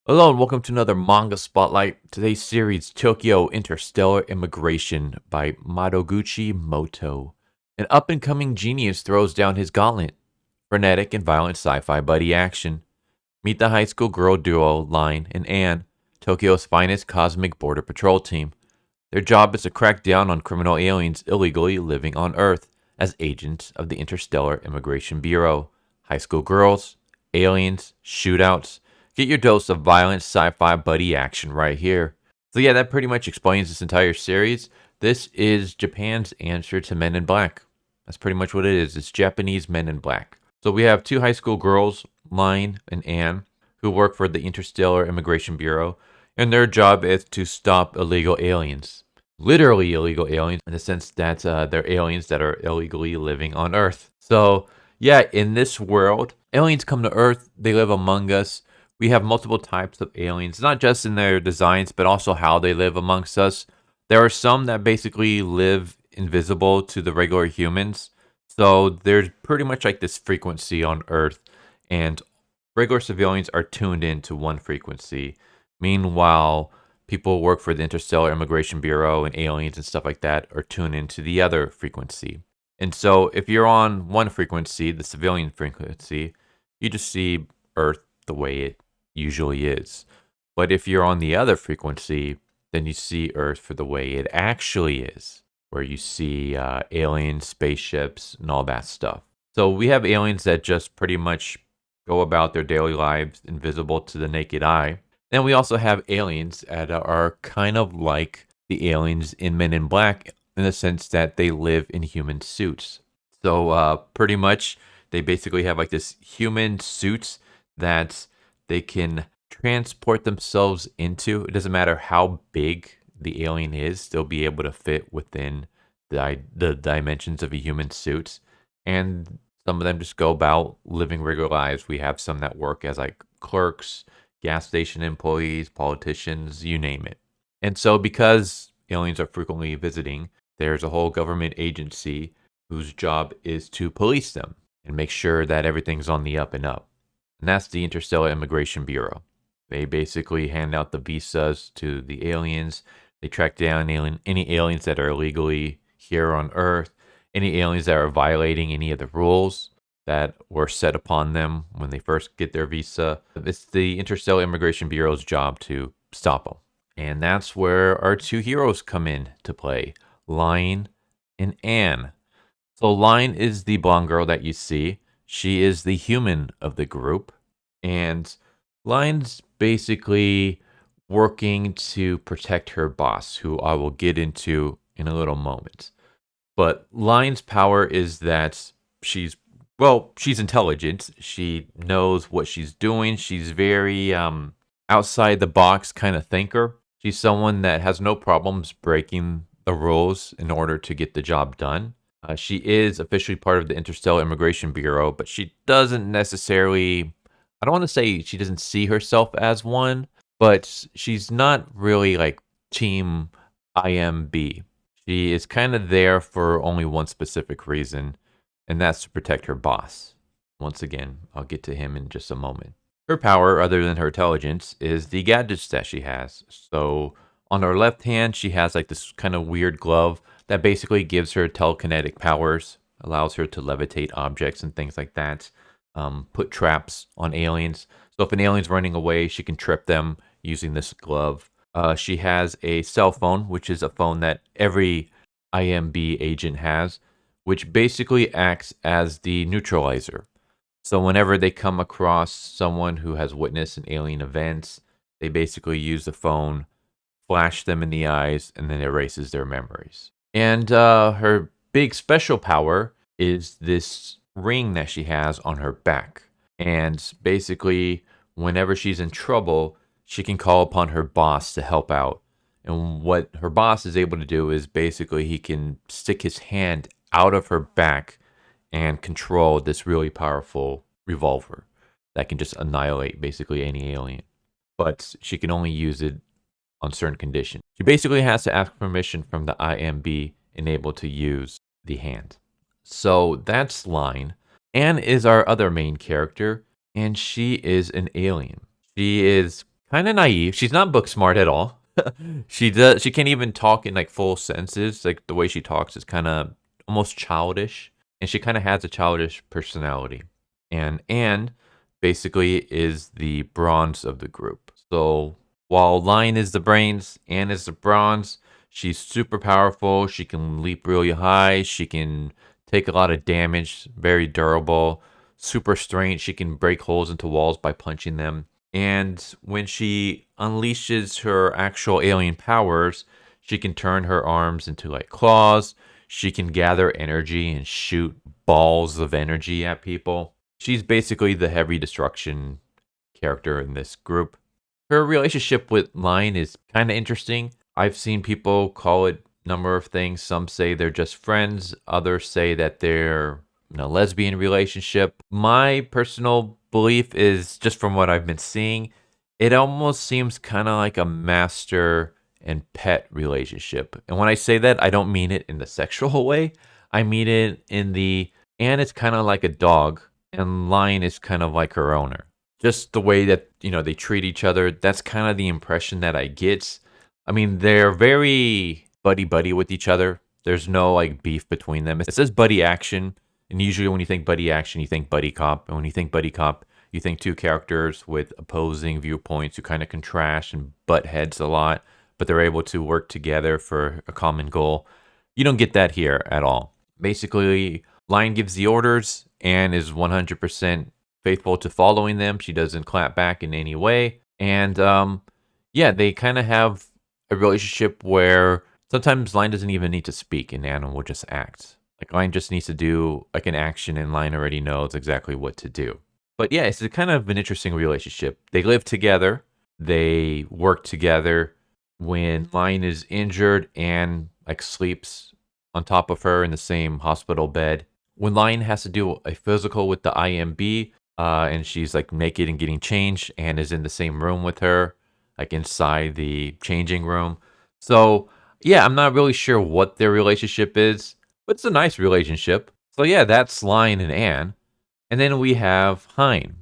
Hello and welcome to another manga spotlight. Today's series, Tokyo Interstellar Immigration by Madoguchi Moto. An up-and-coming genius throws down his gauntlet. Frenetic and violent sci-fi buddy action. Meet the high school girl duo, Line and Anne, Tokyo's finest cosmic border patrol team. Their job is to crack down on criminal aliens illegally living on Earth as agents of the Interstellar Immigration Bureau. High school girls, aliens, shootouts. Get your dose of violent sci-fi buddy action right here. So yeah, that pretty much explains this entire series. This is Japan's answer to Men in Black. That's pretty much what it is. It's Japanese Men in Black. So we have two high school girls, Line and Anne, who work for the Interstellar Immigration Bureau, and their job is to stop illegal aliens. Literally illegal aliens in the sense that they're aliens that are illegally living on Earth. So yeah, in this world, aliens come to Earth, they live among us. We have multiple types of aliens, not just in their designs, but also how they live amongst us. There are some that basically live invisible to the regular humans. So there's pretty much like this frequency on Earth, and regular civilians are tuned into one frequency. Meanwhile, people who work for the Interstellar Immigration Bureau and aliens and stuff like that are tuned into the other frequency. And so if you're on one frequency, the civilian frequency, you just see Earth the way it usually is. But if you're on the other frequency, then you see Earth for the way it actually is, where you see aliens, spaceships, and all that stuff. So we have aliens that just pretty much go about their daily lives invisible to the naked eye. Then we also have aliens that are kind of like the aliens in Men in Black in the sense that they live in human suits. So pretty much they basically have like this human suits that they can transport themselves into. It doesn't matter how big the alien is, they'll be able to fit within the dimensions of a human suit. And some of them just go about living regular lives. We have some that work as like clerks, gas station employees, politicians, you name it. And so because aliens are frequently visiting, there's a whole government agency whose job is to police them and make sure that everything's on the up and up. And that's the Interstellar Immigration Bureau. They basically hand out the visas to the aliens. They track down any aliens that are illegally here on Earth, any aliens that are violating any of the rules that were set upon them when they first get their visa. It's the Interstellar Immigration Bureau's job to stop them. And that's where our two heroes come in to play, Line and Anne. So Line is the blonde girl that you see. She is the human of the group, and Line's basically working to protect her boss, who I will get into in a little moment. But Line's power is that she's intelligent. She knows what she's doing. She's very outside the box kind of thinker. She's someone that has no problems breaking the rules in order to get the job done. She is officially part of the Interstellar Immigration Bureau, but she doesn't necessarily, I don't want to say she doesn't see herself as one, but she's not really like Team IMB. She is kind of there for only one specific reason, and that's to protect her boss. Once again, I'll get to him in just a moment. Her power, other than her intelligence, is the gadgets that she has. So on her left hand, she has like this kind of weird glove that basically gives her telekinetic powers, allows her to levitate objects and things like that, put traps on aliens. So if an alien's running away, she can trip them using this glove. She has a cell phone, which is a phone that every IMB agent has, which basically acts as the neutralizer. So whenever they come across someone who has witnessed an alien event, they basically use the phone, flash them in the eyes, and then erases their memories. And her big special power is this ring that she has on her back. And basically, whenever she's in trouble, she can call upon her boss to help out. And what her boss is able to do is basically he can stick his hand out of her back and control this really powerful revolver that can just annihilate basically any alien. But she can only use it on certain conditions. She basically has to ask permission from the IMB and able to use the hand. So that's Line. Anne is our other main character, and she is an alien. She is kind of naive. She's not book smart at all. She can't even talk in like full sentences. Like the way she talks is kind of almost childish, and she kind of has a childish personality. And Anne basically is the bronze of the group. So while Lion is the brains, Anne is the bronze. She's super powerful. She can leap really high. She can take a lot of damage. Very durable. Super strength. She can break holes into walls by punching them. And when she unleashes her actual alien powers, she can turn her arms into like claws. She can gather energy and shoot balls of energy at people. She's basically the heavy destruction character in this group. Her relationship with Lion is kind of interesting. I've seen people call it a number of things. Some say they're just friends. Others say that they're in a lesbian relationship. My personal belief is, just from what I've been seeing, it almost seems kind of like a master and pet relationship. And when I say that, I don't mean it in the sexual way. I mean it in the, and it's kind of like a dog, and Lion is kind of like her owner. Just the way that, they treat each other, that's kind of the impression that I get. I mean, they're very buddy-buddy with each other. There's no, like, beef between them. It says buddy action, and usually when you think buddy action, you think buddy cop. And when you think buddy cop, you think two characters with opposing viewpoints who kind of contrast and butt heads a lot, but they're able to work together for a common goal. You don't get that here at all. Basically, Lion gives the orders and is 100% faithful to following them. She doesn't clap back in any way. And yeah, they kind of have a relationship where sometimes Lion doesn't even need to speak and Anna will just act. Like Lion just needs to do like an action and Lion already knows exactly what to do. But yeah, it's a kind of an interesting relationship. They live together. They work together. When Lion is injured, Anne like sleeps on top of her in the same hospital bed. When Lion has to do a physical with the IMB, and she's like naked and getting changed, Anne is in the same room with her, like inside the changing room. So yeah, I'm not really sure what their relationship is, but it's a nice relationship. So yeah, that's Lion and Anne. And then we have Hein,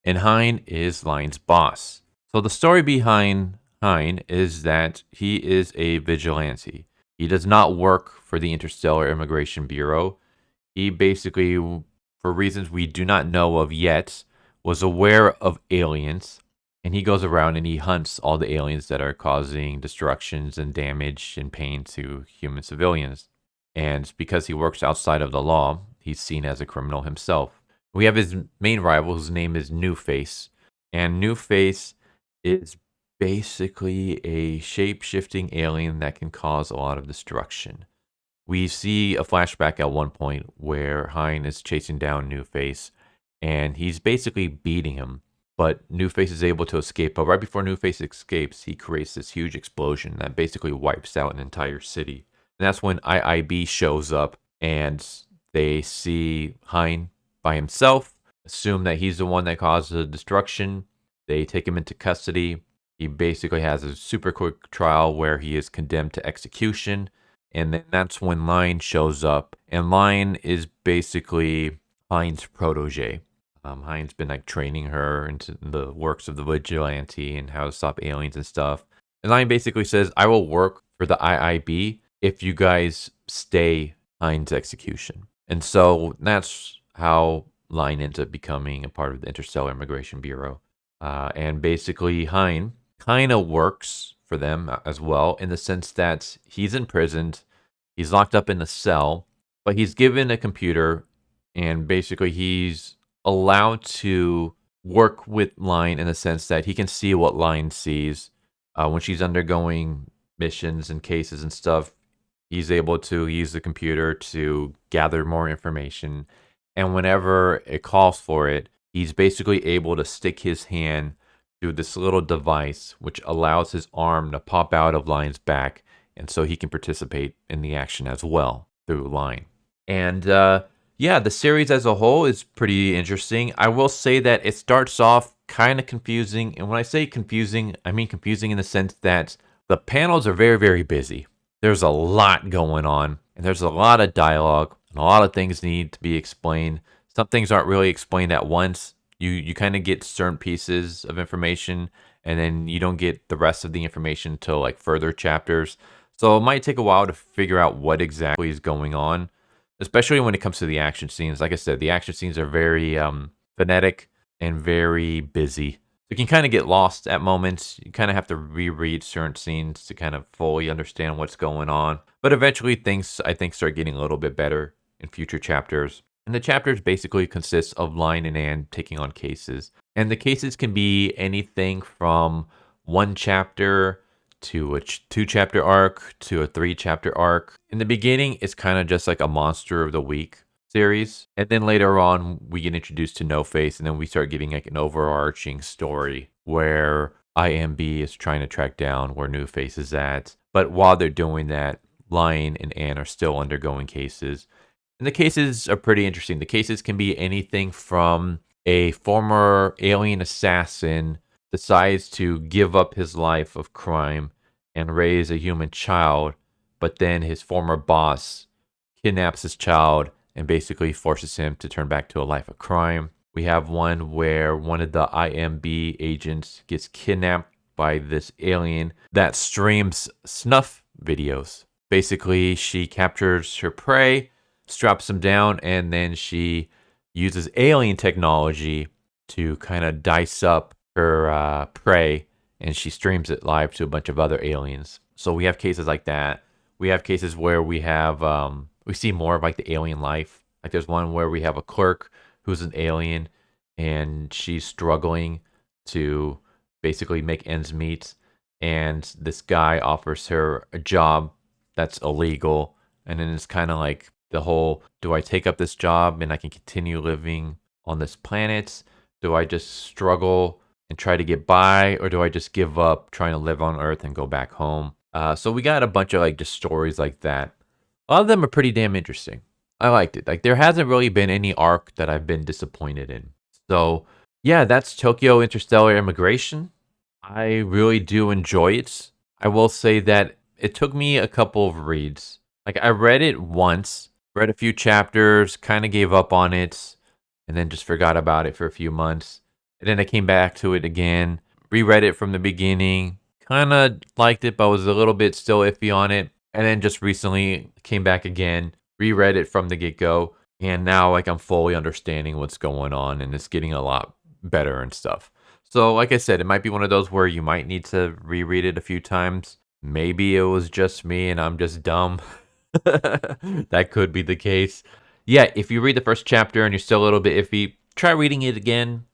and Hein is Lion's boss. So the story behind Hein is that he is a vigilante. He does not work for the Interstellar Immigration Bureau. He basically, for reasons we do not know of yet, was aware of aliens, and he goes around and he hunts all the aliens that are causing destructions and damage and pain to human civilians. And because he works outside of the law, he's seen as a criminal himself. We have his main rival, whose name is New Face, and New Face is basically a shape-shifting alien that can cause a lot of destruction. We see a flashback at one point where Hein is chasing down New Face, and he's basically beating him. But New Face is able to escape. But right before New Face escapes, he creates this huge explosion that basically wipes out an entire city. And that's when IIB shows up, and they see Hein by himself, assume that he's the one that caused the destruction. They take him into custody. He basically has a super quick trial where he is condemned to execution. And then that's when Lion shows up. And Lion is basically Hein's protege. Hein's been like training her into the works of the vigilante and how to stop aliens and stuff. And Lion basically says, I will work for the IIB if you guys stay Hein's execution. And so that's how Lion ends up becoming a part of the Interstellar Immigration Bureau. And basically, Hein kind of works for them as well, in the sense that he's imprisoned, he's locked up in a cell, but he's given a computer, and basically he's allowed to work with Lion in the sense that he can see what Lion sees. When she's undergoing missions and cases and stuff, he's able to use the computer to gather more information. And whenever it calls for it, he's basically able to stick his hand through this little device, which allows his arm to pop out of Lion's back. And so he can participate in the action as well through Lion. And yeah, the series as a whole is pretty interesting. I will say that it starts off kind of confusing. And when I say confusing, I mean confusing in the sense that the panels are very, very busy. There's a lot going on, and there's a lot of dialogue, and a lot of things need to be explained. Some things aren't really explained at once. You kind of get certain pieces of information, and then you don't get the rest of the information until like further chapters. So it might take a while to figure out what exactly is going on, especially when it comes to the action scenes. Like I said, the action scenes are very frenetic and very busy. You can kind of get lost at moments. You kind of have to reread certain scenes to kind of fully understand what's going on. But eventually things, I think, start getting a little bit better in future chapters. And the chapters basically consist of Line and Anne taking on cases. And the cases can be anything from one chapter to a 2-chapter arc to a 3-chapter arc. In the beginning, it's kind of just like a Monster of the Week series, and then later on we get introduced to No Face, and then we start getting like an overarching story where IMB is trying to track down where No Face is at. But while they're doing that, Lion and Anne are still undergoing cases, and the cases are pretty interesting. The cases can be anything from a former alien assassin decides to give up his life of crime and raise a human child, but then his former boss kidnaps his child and basically forces him to turn back to a life of crime. We have one where one of the IMB agents gets kidnapped by this alien that streams snuff videos. Basically, she captures her prey, straps him down, and then she uses alien technology to kind of dice up her prey, and she streams it live to a bunch of other aliens. So we have cases like that. We have cases where we have we see more of like the alien life. Like there's one where we have a clerk who's an alien, and she's struggling to basically make ends meet, and this guy offers her a job that's illegal, and then it's kind of like the whole, do I take up this job and I can continue living on this planet? Do I just struggle and try to get by, or do I just give up trying to live on Earth and go back home? So we got a bunch of like just stories like that. A lot of them are pretty damn interesting. I liked it. Like there hasn't really been any arc that I've been disappointed in. So yeah, that's Tokyo Interstellar Immigration. I really do enjoy it. I will say that it took me a couple of reads. Like I read it once, read a few chapters, kind of gave up on it, and then just forgot about it for a few months. And then I came back to it again, reread it from the beginning, kind of liked it, but was a little bit still iffy on it. And then just recently came back again, reread it from the get-go, and now like I'm fully understanding what's going on, and it's getting a lot better and stuff. So like I said, it might be one of those where you might need to reread it a few times. Maybe it was just me and I'm just dumb. That could be the case. Yeah, if you read the first chapter and you're still a little bit iffy, try reading it again.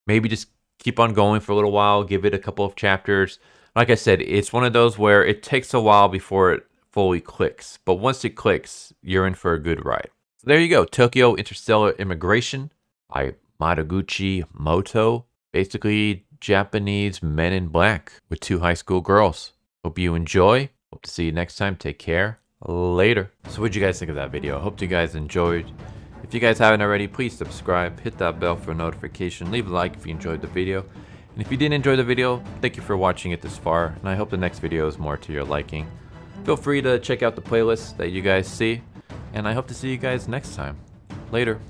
Maybe just keep on going for a little while, give it a couple of chapters. Like I said, it's one of those where it takes a while before it fully clicks. But once it clicks, you're in for a good ride. So there you go. Tokyo Interstellar Immigration by Madoguchi Moto. Basically, Japanese Men in Black with 2 high school girls. Hope you enjoy. Hope to see you next time. Take care. Later. So what'd you guys think of that video? Hope you guys enjoyed. If you guys haven't already, please subscribe, hit that bell for a notification, leave a like if you enjoyed the video. And if you didn't enjoy the video, thank you for watching it this far, and I hope the next video is more to your liking. Feel free to check out the playlist that you guys see, and I hope to see you guys next time. Later.